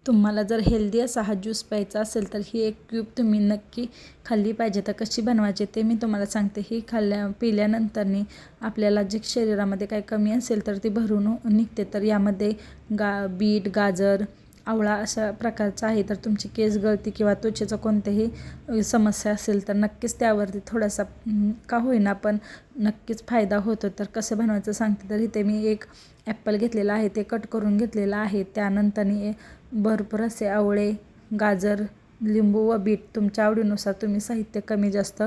तुम्हाला जर हेल्दी असा हा ज्यूस प्यायचा असेल तर ही एक क्यूब तुम्ही नक्की खाल्ली पाहिजे. तर कशी बनवायची ते मी तुम्हाला सांगते. ही पिल्यानंतरनी आपल्याला जे शरीरामध्ये काही कमी असेल तर ती भरून निघते. तर यामध्ये बीट, गाजर, आवळा अशा प्रकारचा आहे. तर तुमची केस गळती किंवा त्वचेचा कोणत्याही समस्या असेल तर नक्कीच त्यावरती थोडासा का होईना पण नक्कीच फायदा होतो. तर कसं बनवायचं सांगते. तर इथे मी एक ॲपल घेतलेला आहे, ते कट करून घेतलेलं आहे. त्यानंतर भरपूर असे आवळे, गाजर, लिंबू व बीट तुमच्या आवडीनुसार तुम्ही साहित्य कमी जास्त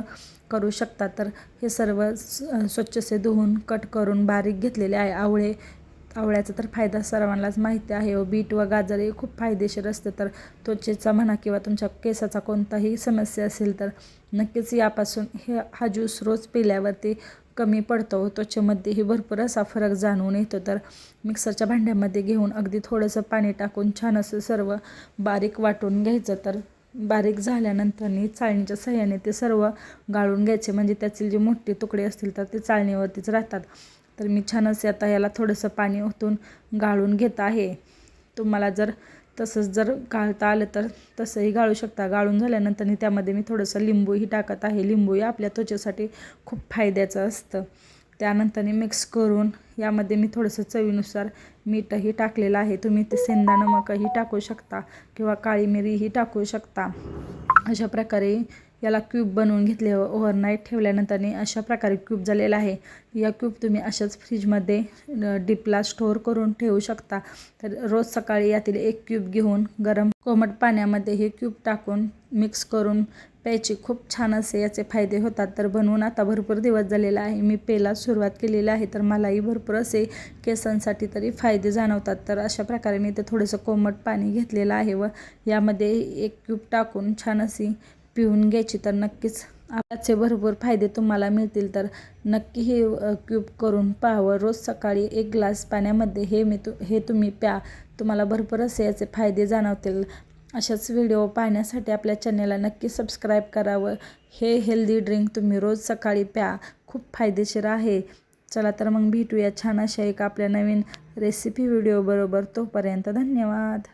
करू शकता. तर हे सर्व स्वच्छसे धुवून कट करून बारीक घेतलेले आहे. आवळ्याचा तर फायदा सर्वांनाच माहिती आहे व बीट व गाजर हे खूप फायदेशीर असते. तर त्वचेचा म्हणा किंवा तुमच्या केसाचा कोणताही समस्या असेल तर नक्कीच यापासून हा ज्यूस रोज पिल्यावरती कमी पडतो व त्वचेमध्येही भरपूर असा फरक जाणवून येतो. तर मिक्सरच्या भांड्यामध्ये घेऊन अगदी थोडंसं पाणी टाकून छान असं सर्व बारीक वाटून घ्यायचं. तर बारीक झाल्यानंतर चाळणीच्या सहाय्याने ते सर्व गाळून घ्यायचे, म्हणजे त्यातील जे मोठे तुकडे असतील तर ते चाळणीवरतीच राहतात. तर मी छान असे आता याला थोडंसं पाणी ओतून गाळून घेत आहे. तुम्हाला जर तसंच जर गाळता आलं तर तसंही गाळू शकता. गाळून झाल्यानंतर त्यामध्ये मी थोडंसं लिंबूही टाकत आहे. लिंबूही आपल्या त्वचेसाठी खूप फायद्याचं असतं. त्यानंतर मिक्स करून यामध्ये मी थोडंसं चवीनुसार मीठही टाकलेलं आहे. तुम्ही ते सेंदा नमकही टाकू शकता किंवा काळी मिरीही टाकू शकता. अशा प्रकारे याला क्यूब बनवून घेतले व ओव्हरनाईट ठेवल्यानंतर अशा प्रकारे क्यूब झालेला आहे. या क्यूब तुम्ही अशाच फ्रीजमध्ये डीपला स्टोअर करून ठेवू शकता. तर रोज सकाळी यातील एक क्यूब घेऊन गरम कोमट पाण्यामध्ये हे क्यूब टाकून मिक्स करून प्यायची. खूप छान असे याचे फायदे होतात. तर बनवून आता भरपूर दिवस झालेला आहे, मी प्यायला सुरुवात केलेली आहे. तर मलाही भरपूर असे केसांसाठी तरी फायदे जाणवतात. तर अशा प्रकारे मी ते थोडंसं कोमट पाणी घेतलेलं आहे व यामध्ये एक क्यूब टाकून छान अशी पिऊन घ्यायची. तर नक्कीच याचे भरपूर फायदे तुम्हाला मिळतील. तर नक्की हे क्यूब करून पाहावं. रोज सकाळी 1 ग्लास पाण्यामध्ये हे तुम्ही प्या. तुम्हाला भरपूर असे याचे फायदे जाणवतील. अशाच व्हिडिओ पाहण्यासाठी आपल्या चॅनेलला नक्की सबस्क्राईब करावं. हे हेल्दी ड्रिंक तुम्ही रोज सकाळी प्या, खूप फायदेशीर आहे. चला तर मग भेटूया छान अशा एक आपल्या नवीन रेसिपी व्हिडिओ बरोबर. तोपर्यंत धन्यवाद.